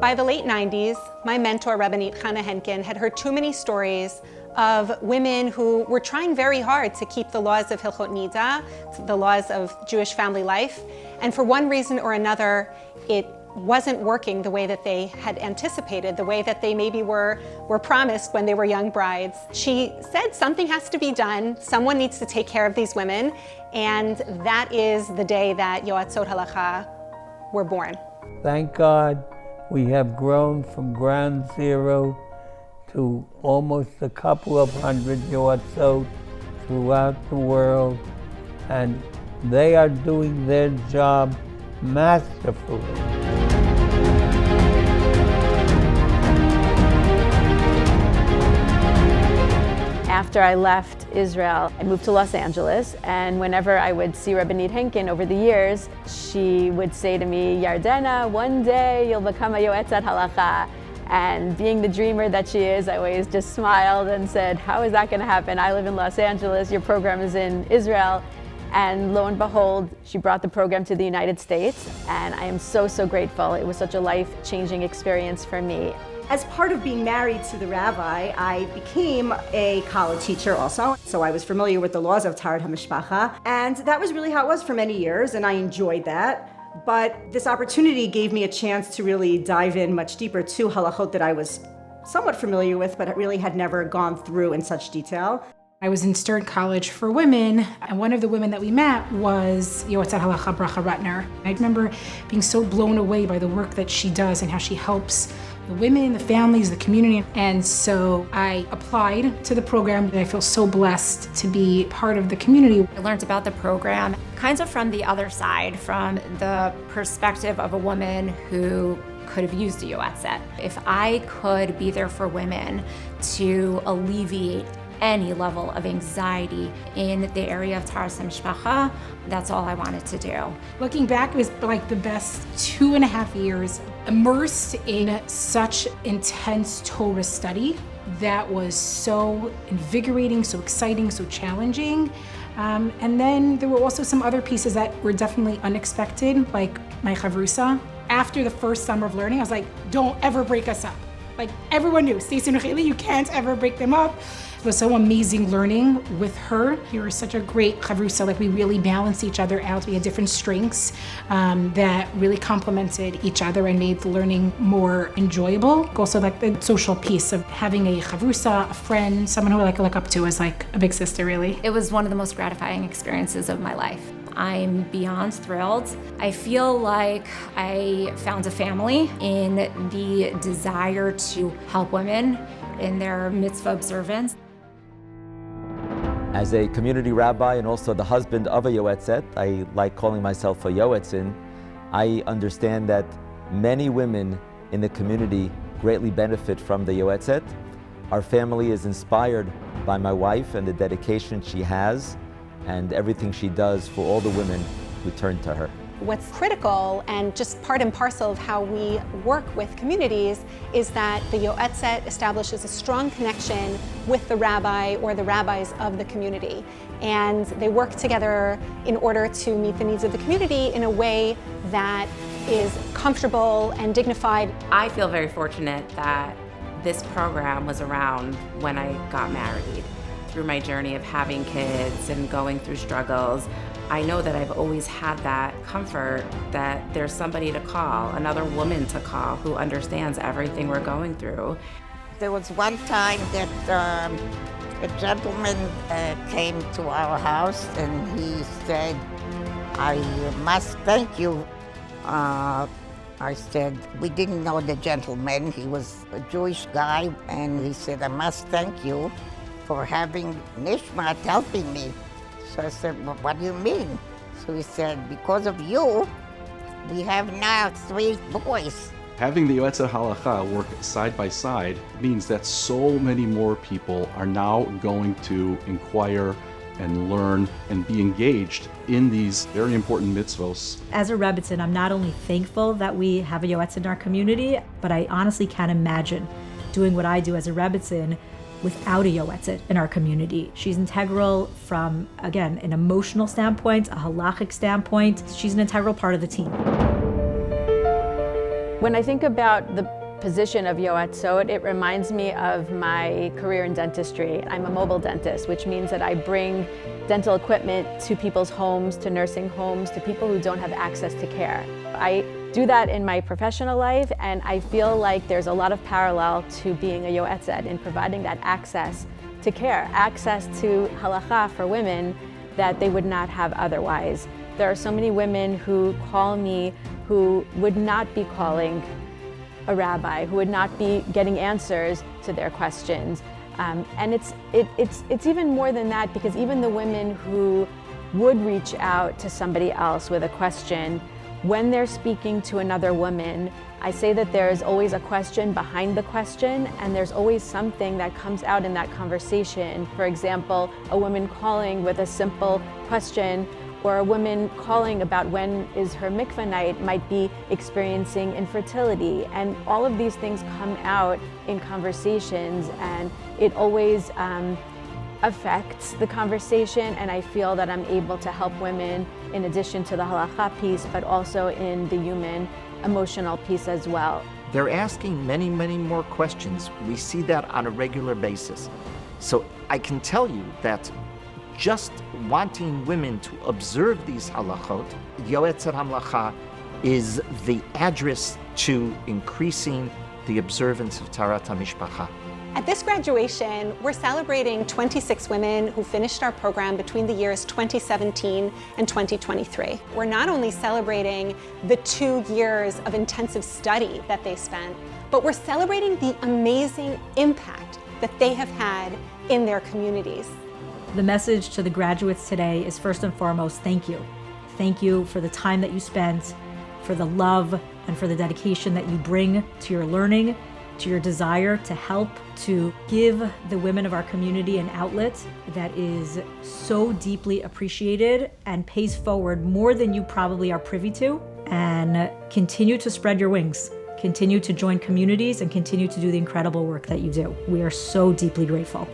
By the late 90s, my mentor, Rabbanit Chana Henkin, had heard too many stories of women who were trying very hard to keep the laws of Hilchot Nida, the laws of Jewish family life, and for one reason or another, it wasn't working the way that they had anticipated, the way that they maybe were promised when they were young brides. She said something has to be done, someone needs to take care of these women, and that is the day that Yoatzot Halacha were born. Thank God we have grown from ground zero to almost a couple of hundred Yoatzot throughout the world, and they are doing their job masterfully. After I left Israel, I moved to Los Angeles, and whenever I would see Rabbanit Henkin over the years, she would say to me, Yardena, one day you'll become a Yoatzot Halacha. And being the dreamer that she is, I always just smiled and said, how is that going to happen? I live in Los Angeles, your program is in Israel. And lo and behold, she brought the program to the United States, and I am so, so grateful. It was such a life-changing experience for me. As part of being married to the rabbi, I became a college teacher also. So I was familiar with the laws of Taharat HaMishpacha, and that was really how it was for many years, and I enjoyed that. But this opportunity gave me a chance to really dive in much deeper to halachot that I was somewhat familiar with, but really had never gone through in such detail. I was in Stern College for Women, and one of the women that we met was Yoatzot Halacha Bracha Rutner. I remember being so blown away by the work that she does and how she helps the women, the families, the community. And so I applied to the program, and I feel so blessed to be part of the community. I learned about the program kind of from the other side, from the perspective of a woman who could have used a Yoatzet. If I could be there for women to alleviate any level of anxiety in the area of Taharat HaMishpacha, that's all I wanted to do. Looking back, it was like the best 2.5 years immersed in such intense Torah study that was so invigorating, so exciting, so challenging. And then there were also some other pieces that were definitely unexpected, like my chavrusa. After the first summer of learning, I was like, don't ever break us up. Like everyone knew, Stacey and Racheli, you can't ever break them up. It was so amazing learning with her. You were such a great chavrusa, like we really balanced each other out. We had different strengths that really complemented each other and made the learning more enjoyable. Also like the social piece of having a chavrusa, a friend, someone who I look up to as like a big sister, really. It was one of the most gratifying experiences of my life. I'm beyond thrilled. I feel like I found a family in the desire to help women in their mitzvah observance. As a community rabbi and also the husband of a Yoatzet, I like calling myself a Yoetzin. I understand that many women in the community greatly benefit from the Yoatzet. Our family is inspired by my wife and the dedication she has and everything she does for all the women who turn to her. What's critical and just part and parcel of how we work with communities is that the Yoatzet establishes a strong connection with the rabbi or the rabbis of the community. And they work together in order to meet the needs of the community in a way that is comfortable and dignified. I feel very fortunate that this program was around when I got married. Through my journey of having kids and going through struggles, I know that I've always had that comfort that there's somebody to call, another woman to call who understands everything we're going through. There was one time that a gentleman came to our house and he said, I must thank you. I said, we didn't know the gentleman. He was a Jewish guy, and he said, I must thank you for having Nishmat helping me. So I said, well, what do you mean? So he said, because of you, we have now 3 boys. Having the Yoatzot Halacha work side by side means that so many more people are now going to inquire and learn and be engaged in these very important mitzvos. As a Rebbitzin, I'm not only thankful that we have a Yoatzin in our community, but I honestly can't imagine doing what I do as a Rebbitzin without a Yoatzet in our community. She's integral from, again, an emotional standpoint, a halachic standpoint. She's an integral part of the team. When I think about the position of Yoatzot, it reminds me of my career in dentistry. I'm a mobile dentist, which means that I bring dental equipment to people's homes, to nursing homes, to people who don't have access to care. I do that in my professional life, and I feel like there's a lot of parallel to being a Yoatzot in providing that access to care, access to Halacha for women that they would not have otherwise. There are so many women who call me who would not be calling a rabbi, who would not be getting answers to their questions. And it's even more than that, because even the women who would reach out to somebody else with a question, when they're speaking to another woman, I say that there's always a question behind the question, and there's always something that comes out in that conversation. For example, a woman calling with a simple question, or a woman calling about when is her mikveh night might be experiencing infertility. And all of these things come out in conversations, and it always affects the conversation, and I feel that I'm able to help women in addition to the halacha piece, but also in the human emotional piece as well. They're asking many, many more questions. We see that on a regular basis. So I can tell you that just wanting women to observe these halachot, Yoatzot Hamlacha is the address to increasing the observance of Taharat HaMishpacha. At this graduation, we're celebrating 26 women who finished our program between the years 2017 and 2023. We're not only celebrating the 2 years of intensive study that they spent, but we're celebrating the amazing impact that they have had in their communities. The message to the graduates today is first and foremost, thank you. Thank you for the time that you spent, for the love and for the dedication that you bring to your learning, to your desire to help, to give the women of our community an outlet that is so deeply appreciated and pays forward more than you probably are privy to. And continue to spread your wings, continue to join communities, and continue to do the incredible work that you do. We are so deeply grateful.